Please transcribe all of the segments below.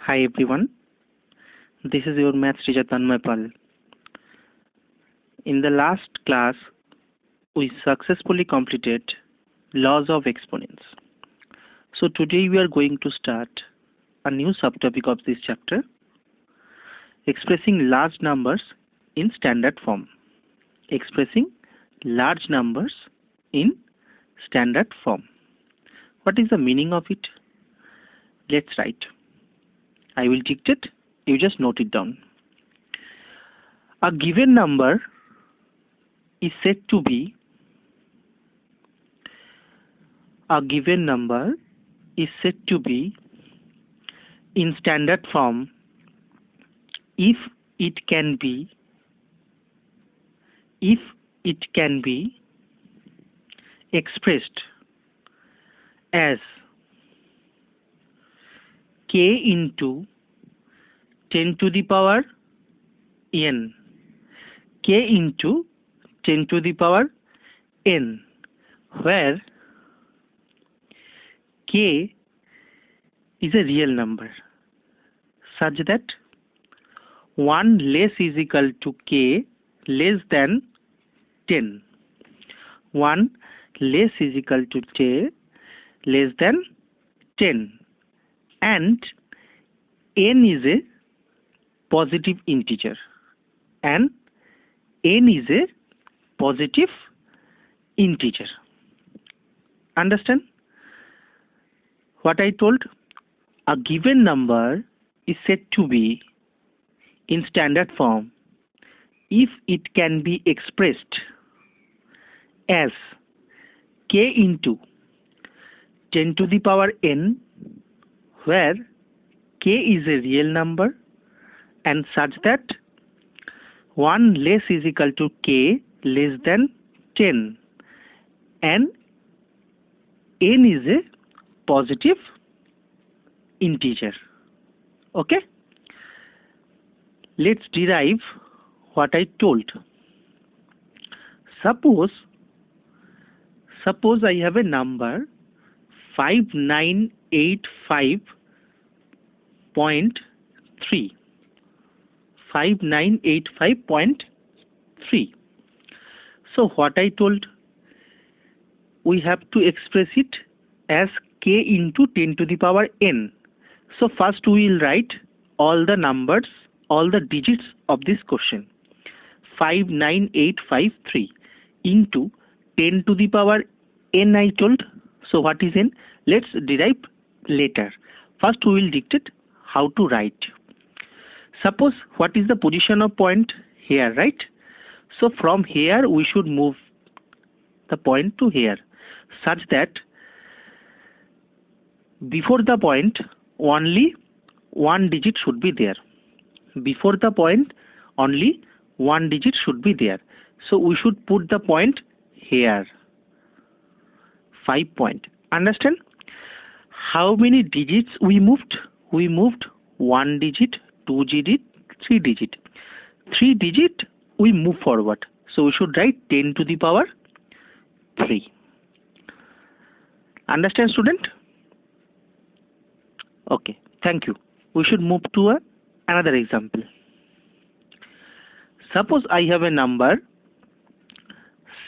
Hi everyone, this is your maths teacher Tanmay Pal. In the last class, we successfully completed laws of exponents. So today we are going to start a new subtopic of this chapter, expressing large numbers in standard form. Expressing large numbers in standard form. What is the meaning of it? Let's write. I will dictate, you just note it down. A given number is said to be in standard form if it can be expressed as k into 10 to the power n, k into 10 to the power n, where k is a real number such that 1 less is equal to k less than 10. 1 less is equal to k less than 10, and n is a positive integer, and n is a positive integer. Understand what I told? A given number is said to be in standard form if it can be expressed as k into 10 to the power n, where k is a real number and such that 1 less is equal to k less than 10, and n is a positive integer. Okay? Let's derive what I told. Suppose I have a number 5985.3. 5985.3. So what I told, we have to express it as k into 10 to the power n. So first we will write all the numbers, all the digits of this question. 59853 into 10 to the power n I told. So what is n? Let's derive later. First we will dictate how to write. Suppose what is the position of point here, right? So from here we should move the point to here such that before the point only one digit should be there. Before the point only one digit should be there. So we should put the point here. 5 point. Understand? How many digits we moved? We moved 1 digit, 2 digit, 3 digit. 3 digit we move forward. So we should write 10 to the power 3. Understand, student? Okay, thank you. We should move to another example. Suppose I have a number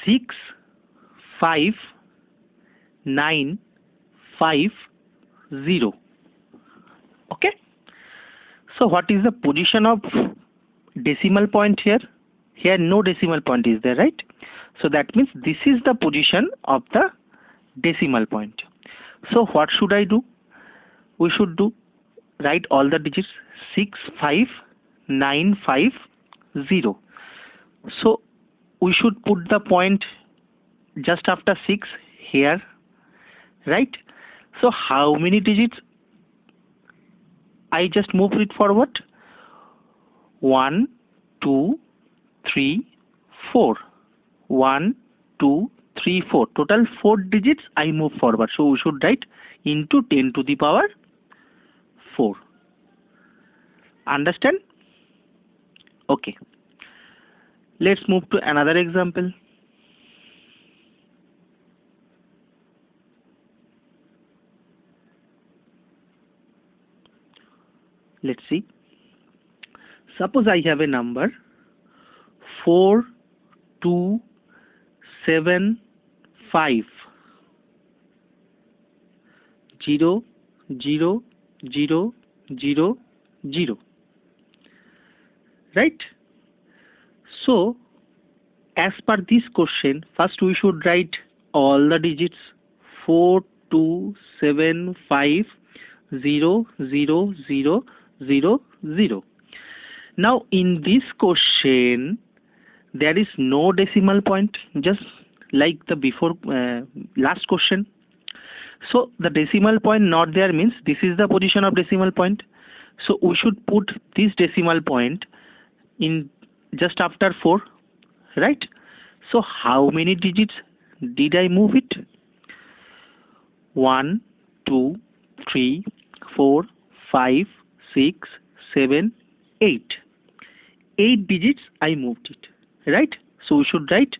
65950. Okay? So what is the position of decimal point here? Here no decimal point is there, right? So that means this is the position of the decimal point. So what should I do? We should write all the digits 65950. So we should put the point just after 6 here, right? So how many digits I just move it forward? 1, 2, 3, 4. 1, 2, 3, 4. Total 4 digits I move forward. So we should write into 10 to the power 4. Understand? Okay. Let's move to another example. Let's see. Suppose I have a number 4 2 7 5 0 0 0 0 0. Right? So, as per this question, first we should write all the digits 4 2 7 5 0 0 0 0 0. Now, in this question, there is no decimal point, just like the before last question. So the decimal point not there means this is the position of decimal point. So we should put this decimal point in just after 4, right? So how many digits did I move it? 1 2 3 4 5 6 7 8. 8 digits I moved it, right? So we should write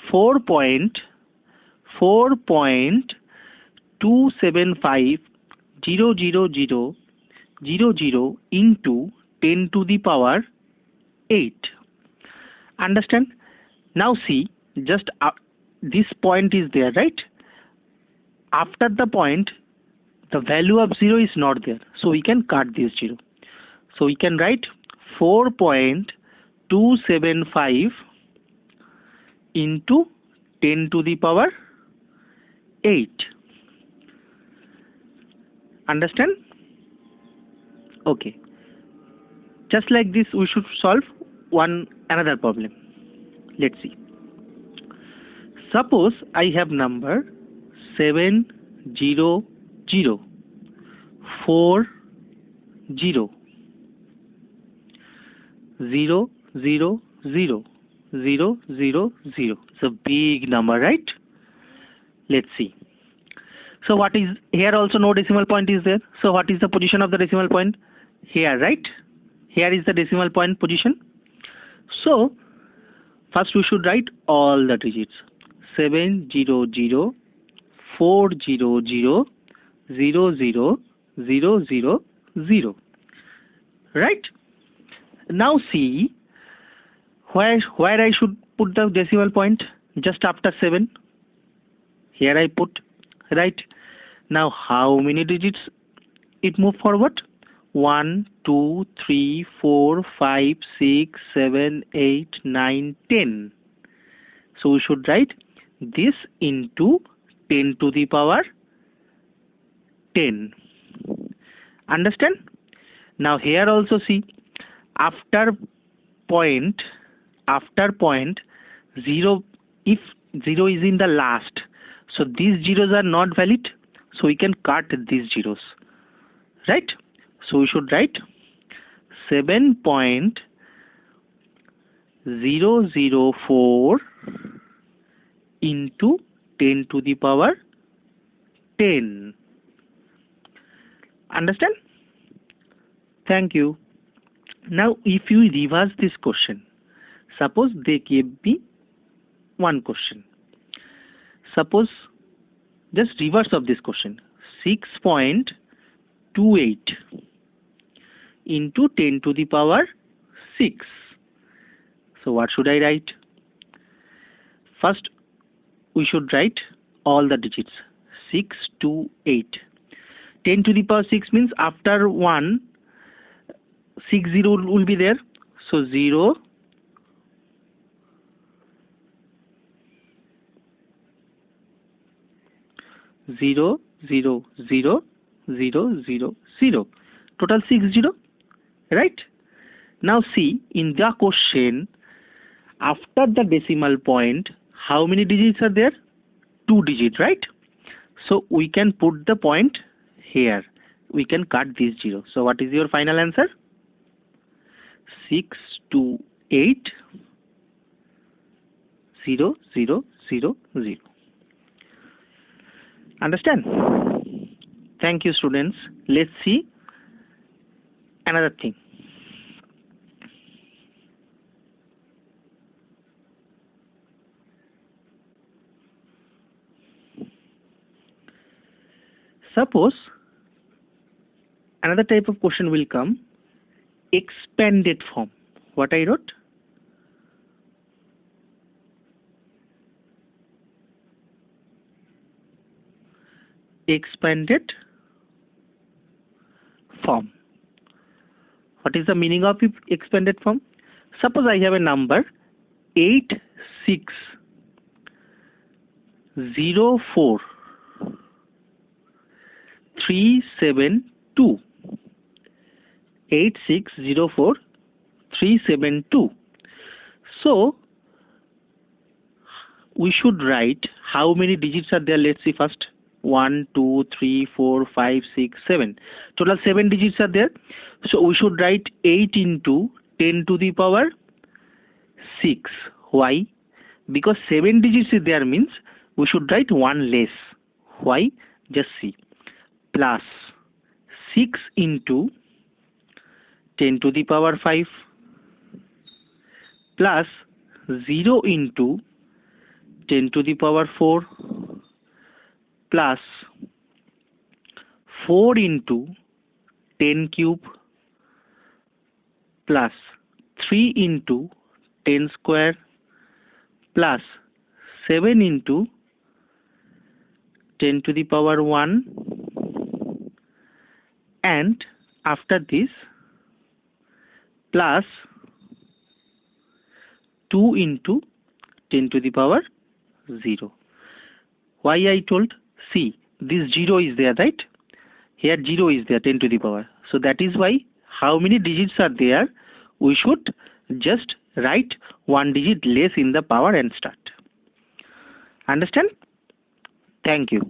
4.275 0 0 0 0 0 into 10 to the power 8. Understand? Now see, just this point is there, right? After the point, the value of 0 is not there. So we can cut this 0. So we can write 4.275 into 10 to the power 8. Understand? Okay. Just like this, we should solve another problem. Let's see. Suppose I have number 7 0 0 4 0 0 0 0 0 0 0. It's a big number, right? Let's see. So what is here? Also no decimal point is there. So what is the position of the decimal point? Here, right? Here is the decimal point position. So first we should write all the digits. 7 0 0 4 0 0 0 0 0 0 0. Right? Now see where I should put the decimal point. Just after 7. Here I put, right? Now how many digits it moved forward? 1 2 3 4 5 6 7 8 9 10. So we should write this into 10 to the power 10. Understand? Now here also see, after point 0, if 0 is in the last, so these zeros are not valid, so we can cut these zeros, right? So we should write 7.004 into 10 to the power 10. Understand? Thank you. Now if you reverse this question, suppose they gave me one question. Suppose just reverse of this question, 6.28 into 10 to the power 6. So what should I write? First we should write all the digits. 6 2 8. 10 to the power 6 means after 1 6 0 will be there. So 0 0 0 0 0 0 0. Total 6 0. Right? Now see, in the question, after the decimal point, how many digits are there? 2 digits, right? So we can put the point here. We can cut this 0. So what is your final answer? 6 2 8 0 0 0 0. Understand? Thank you, students. Let's see another thing. Suppose Another type of question will come, expanded form. What I wrote? Expanded form. What is the meaning of expanded form? Suppose I have a number 8604372. 8604372. So we should write how many digits are there. Let's see first. 1, 2, 3, 4, 5, 6, 7. Total 7 digits are there. So we should write 8 into 10 to the power 6. Why? Because 7 digits is there means we should write 1 less. Why? Just see. Plus 6 into 10 to the power 5 plus 0 into 10 to the power 4 plus 4 into 10 cube plus 3 into 10 square plus 7 into 10 to the power 1, and after this plus 2 into 10 to the power 0. Why I told? See, this 0 is there, right? Here 0 is there, 10 to the power. So that is why how many digits are there, we should just write 1 digit less in the power and start. Understand? Thank you.